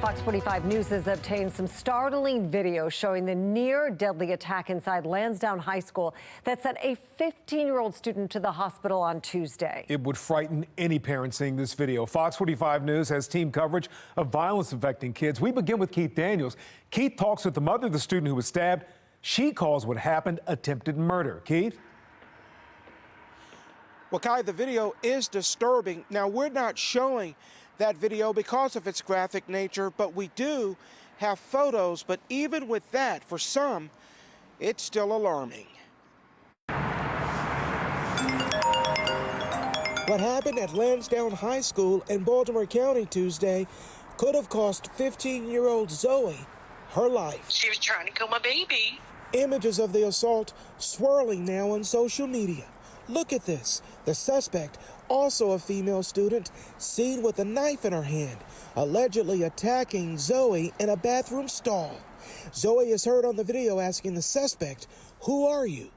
Fox 45 News has obtained some startling video showing the near-deadly attack inside Lansdowne High School that sent a 15-year-old student to the hospital on Tuesday. It would frighten any parent seeing this video. Fox 45 News has team coverage of violence affecting kids. We begin with Keith Daniels. Keith talks with the mother of the student who was stabbed. She calls what happened attempted murder. Keith? Well, Kai, the video is disturbing. Now, we're not showing that video because of its graphic nature, but we do have photos. But even with that, for some, it's still alarming. What happened at Lansdowne High School in Baltimore County Tuesday could have cost 15-year-old Zoe her life. She was trying to kill my baby. Images of the assault swirling now on social media. Look at this. The suspect, also a female student, seen with a knife in her hand, allegedly attacking Zoe in a bathroom stall. Zoe is heard on the video asking the suspect, "Who are you?"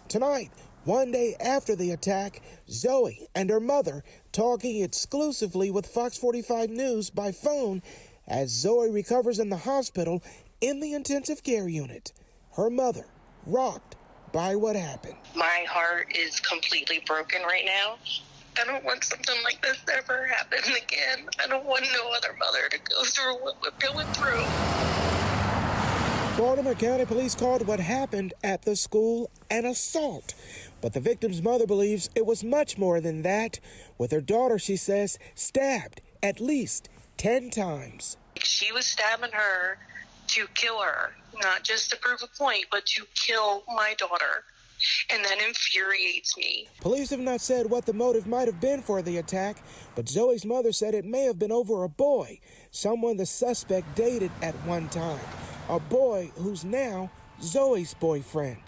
Tonight, one day after the attack, Zoe and her mother talking exclusively with Fox 45 News by phone as Zoe recovers in the hospital in the intensive care unit. Her mother rocked by what happened. My heart is completely broken right now. I don't want something like this to ever happen again. I don't want no other mother to go through what we're going through. Baltimore County Police called what happened at the school an assault. But the victim's mother believes it was much more than that, with her daughter, she says, stabbed at least 10 times. She was stabbing her to kill her, not just to prove a point, but to kill my daughter. And that infuriates me. Police have not said what the motive might have been for the attack, but Zoe's mother said it may have been over a boy, someone the suspect dated at one time, a boy who's now Zoe's boyfriend.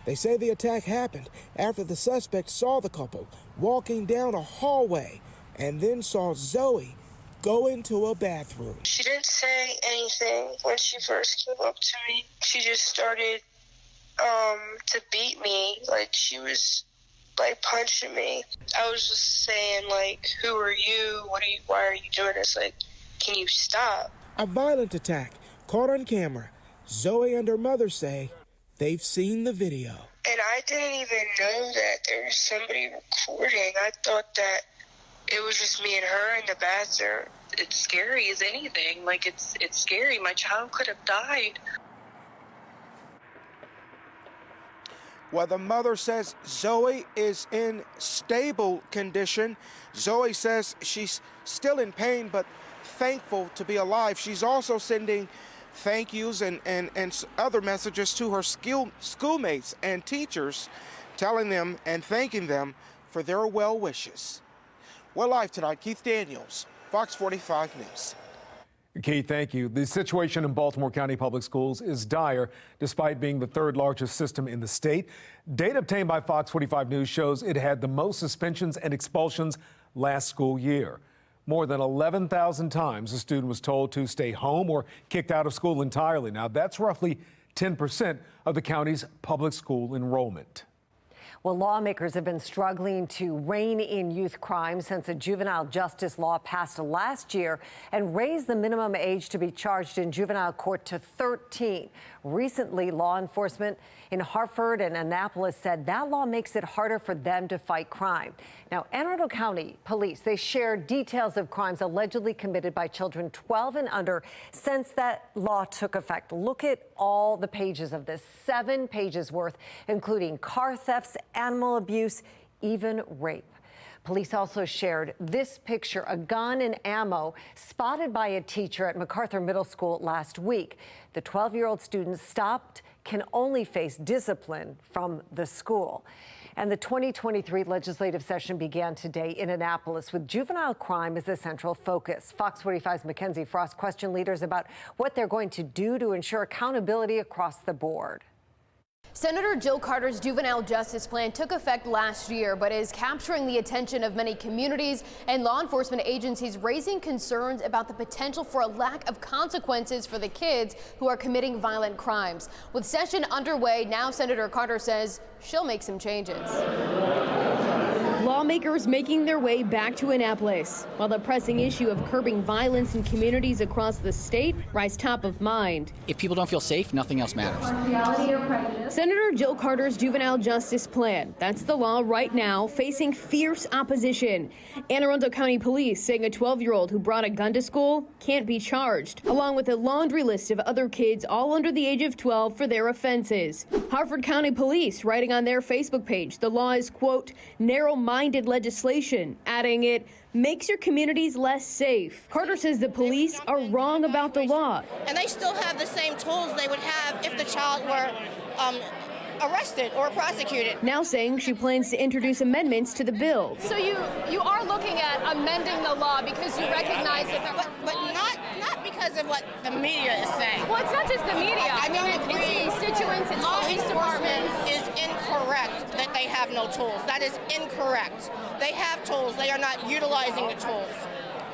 They say the attack happened after the suspect saw the couple walking down a hallway and then saw Zoe go into a bathroom. She didn't say anything when she first came up to me. She just started to beat me. Like, she was like punching me. I was just saying, like, who are you? Why are you doing this? Like, can you stop? A violent attack caught on camera. Zoe and her mother say they've seen the video. And I didn't even know that there was somebody recording. I thought that it was just me and her in the bathroom. It's scary as anything. Like, it's scary. My child could have died. Well, the mother says Zoe is in stable condition. Zoe says she's still in pain, but thankful to be alive. She's also sending thank yous and other messages to her schoolmates and teachers, telling them and thanking them for their well wishes. We're live tonight. Keith Daniels, Fox 45 News. Keith, thank you. The situation in Baltimore County Public Schools is dire, despite being the third largest system in the state. Data obtained by Fox 45 News shows it had the most suspensions and expulsions last school year. More than 11,000 times a student was told to stay home or kicked out of school entirely. Now, that's roughly 10% of the county's public school enrollment. Well, lawmakers have been struggling to rein in youth crime since a juvenile justice law passed last year and raised the minimum age to be charged in juvenile court to 13. Recently, law enforcement in Hartford and Annapolis said that law makes it harder for them to fight crime. Now, Anne Arundel County Police, they shared details of crimes allegedly committed by children 12 and under since that law took effect. Look at all the pages of this, 7 pages worth, including car thefts, animal abuse, even rape. Police also shared this picture, a gun and ammo spotted by a teacher at MacArthur Middle School last week. The 12-year-old student stopped can only face discipline from the school. And the 2023 legislative session began today in Annapolis with juvenile crime as the central focus. Fox 45's Mackenzie Frost questioned leaders about what they're going to do to ensure accountability across the board. Senator Jill Carter's Juvenile Justice plan took effect last year, but is capturing the attention of many communities and law enforcement agencies, raising concerns about the potential for a lack of consequences for the kids who are committing violent crimes. With session underway, now Senator Carter says she'll make some changes. Lawmakers making their way back to Annapolis, while the pressing issue of curbing violence in communities across the state rise top of mind. If people don't feel safe, nothing else matters. Senator Jill Carter's Juvenile Justice plan, that's the law right now, facing fierce opposition. Anne Arundel County Police saying a 12-year-old who brought a gun to school can't be charged, along with a laundry list of other kids all under the age of 12 for their offenses. Harford County Police writing on their Facebook page the law is, quote, narrow-minded legislation, adding it makes your communities less safe. Carter says the police are wrong about the law. And they still have the same tools they would have if the child were arrested or prosecuted. Now saying she plans to introduce amendments to the bill. So you are looking at amending the law because you recognize that but not because of what the media is saying. Well, it's not just the media. I don't mean, agree. It's constituents, it's Law police departments. enforcement is incorrect that they have no tools. That is incorrect. They have tools. They are not utilizing the tools.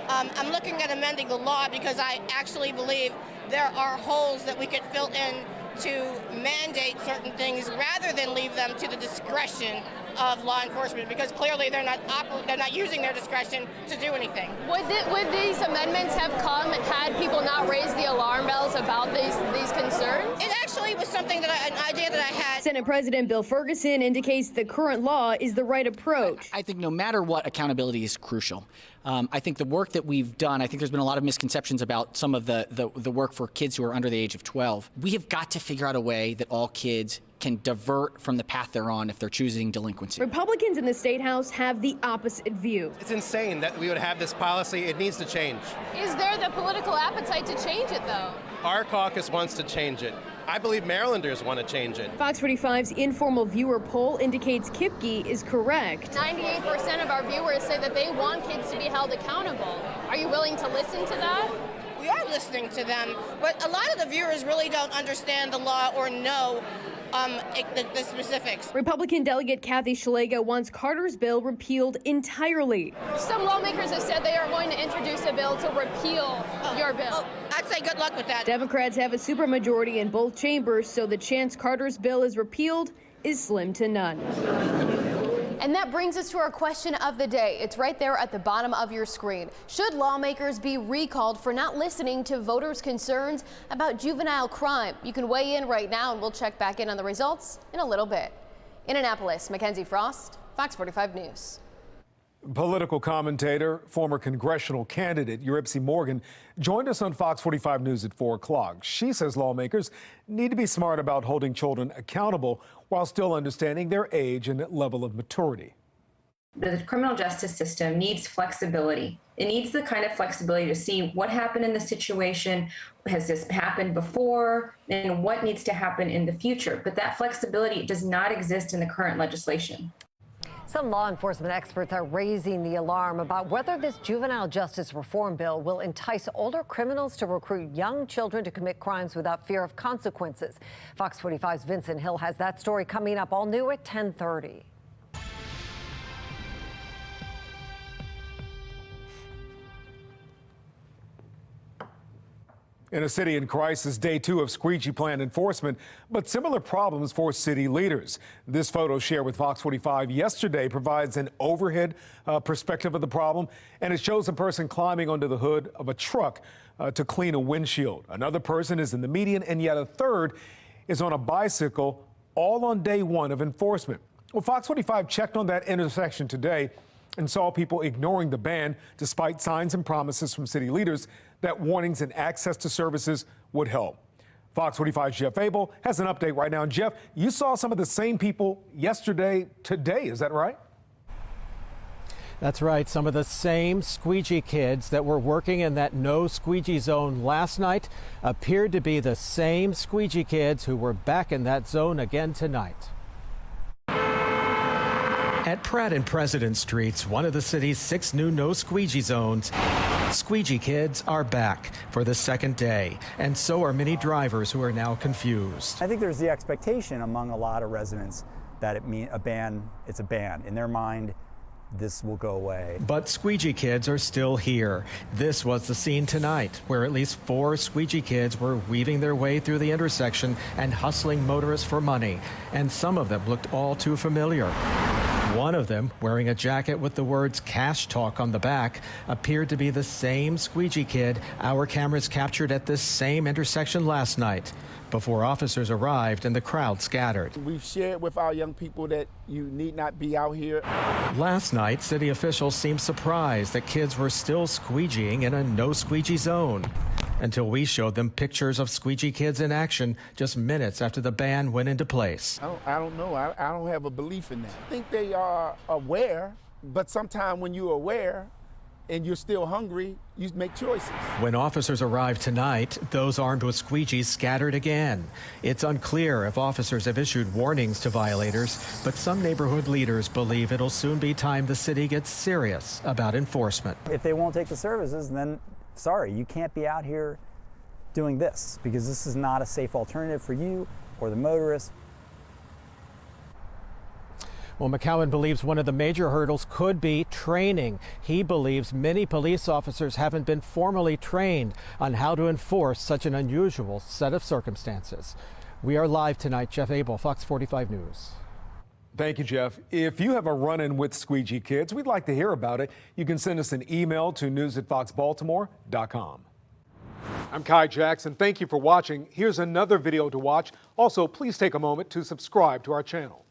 I'm looking at amending the law because I actually believe there are holes that we could fill in to mandate certain things rather than leave them to the discretion of law enforcement, because clearly they're not using their discretion to do anything. Would these amendments have come had people not raised the alarm bells about these concerns? It actually was something that an idea that I had. Senate President Bill Ferguson indicates the current law is the right approach. I think no matter what, accountability is crucial. I think the work that we've done, I think there's been a lot of misconceptions about some of the work for kids who are under the age of 12. We have got to figure out a way that all kids can divert from the path they're on if they're choosing delinquency. Republicans in the State House have the opposite view. It's insane that we would have this policy. It needs to change. Is there the political appetite to change it, though? Our caucus wants to change it. I believe Marylanders want to change it. Fox 45's informal viewer poll indicates Kipke is correct. 98% of our viewers say that they want kids to be held accountable. Are you willing to listen to that? We are listening to them, but a lot of the viewers really don't understand the law or know the specifics. Republican delegate Kathy Szeliga wants Carter's bill repealed entirely. Some lawmakers have said they are going to introduce a bill to repeal your bill. I'd say good luck with that. Democrats have a supermajority in both chambers, so the chance Carter's bill is repealed is slim to none. And that brings us to our question of the day. It's right there at the bottom of your screen. Should lawmakers be recalled for not listening to voters' concerns about juvenile crime? You can weigh in right now, and we'll check back in on the results in a little bit. In Annapolis, Mackenzie Frost, Fox 45 News. Political commentator, former congressional candidate Yuripsi Morgan joined us on Fox 45 News at 4 o'clock. She says lawmakers need to be smart about holding children accountable while still understanding their age and level of maturity. The criminal justice system needs flexibility. It needs the kind of flexibility to see what happened in the situation, has this happened before, and what needs to happen in the future. But that flexibility does not exist in the current legislation. Some law enforcement experts are raising the alarm about whether this juvenile justice reform bill will entice older criminals to recruit young children to commit crimes without fear of consequences. Fox 45's Vincent Hill has that story coming up all new at 10:30. In a city in crisis, day 2 of squeegee plan enforcement, but similar problems for city leaders. This photo shared with Fox 45 yesterday provides an overhead perspective of the problem, and it shows a person climbing onto the hood of a truck to clean a windshield. Another person is in the median, and yet a third is on a bicycle, all on day 1 of enforcement. Well, Fox 45 checked on that intersection today and saw people ignoring the ban despite signs and promises from city leaders that warnings and access to services would help. Fox 45's Jeff Abel has an update right now. Jeff, you saw some of the same people yesterday, today, is that right? That's right. Some of the same squeegee kids that were working in that no squeegee zone last night appeared to be the same squeegee kids who were back in that zone again tonight. At Pratt and President Streets, one of the city's 6 new no squeegee zones, squeegee kids are back for the second day, and so are many drivers who are now confused. I think there's the expectation among a lot of residents that it's a ban. In their mind, this will go away. But squeegee kids are still here. This was the scene tonight, where at least 4 squeegee kids were weaving their way through the intersection and hustling motorists for money, and some of them looked all too familiar. One of them, wearing a jacket with the words "Cash Talk" on the back, appeared to be the same squeegee kid our cameras captured at this same intersection last night, before officers arrived and the crowd scattered. We've shared with our young people that you need not be out here. Last night, city officials seemed surprised that kids were still squeegeeing in a no squeegee zone, until we showed them pictures of squeegee kids in action just minutes after the ban went into place. I don't know. I don't have a belief in that. I think they are aware, but sometimes when you're aware and you're still hungry, you make choices. When officers arrived tonight, those armed with squeegees scattered again. It's unclear if officers have issued warnings to violators, but some neighborhood leaders believe it'll soon be time the city gets serious about enforcement. If they won't take the services, then sorry, you can't be out here doing this, because this is not a safe alternative for you or the motorist. Well, McCowan believes one of the major hurdles could be training. He believes many police officers haven't been formally trained on how to enforce such an unusual set of circumstances. We are live tonight. Jeff Abel, Fox 45 News. Thank you, Jeff. If you have a run-in with squeegee kids, we'd like to hear about it. You can send us an email to news@foxbaltimore.com. I'm Kai Jackson. Thank you for watching. Here's another video to watch. Also, please take a moment to subscribe to our channel.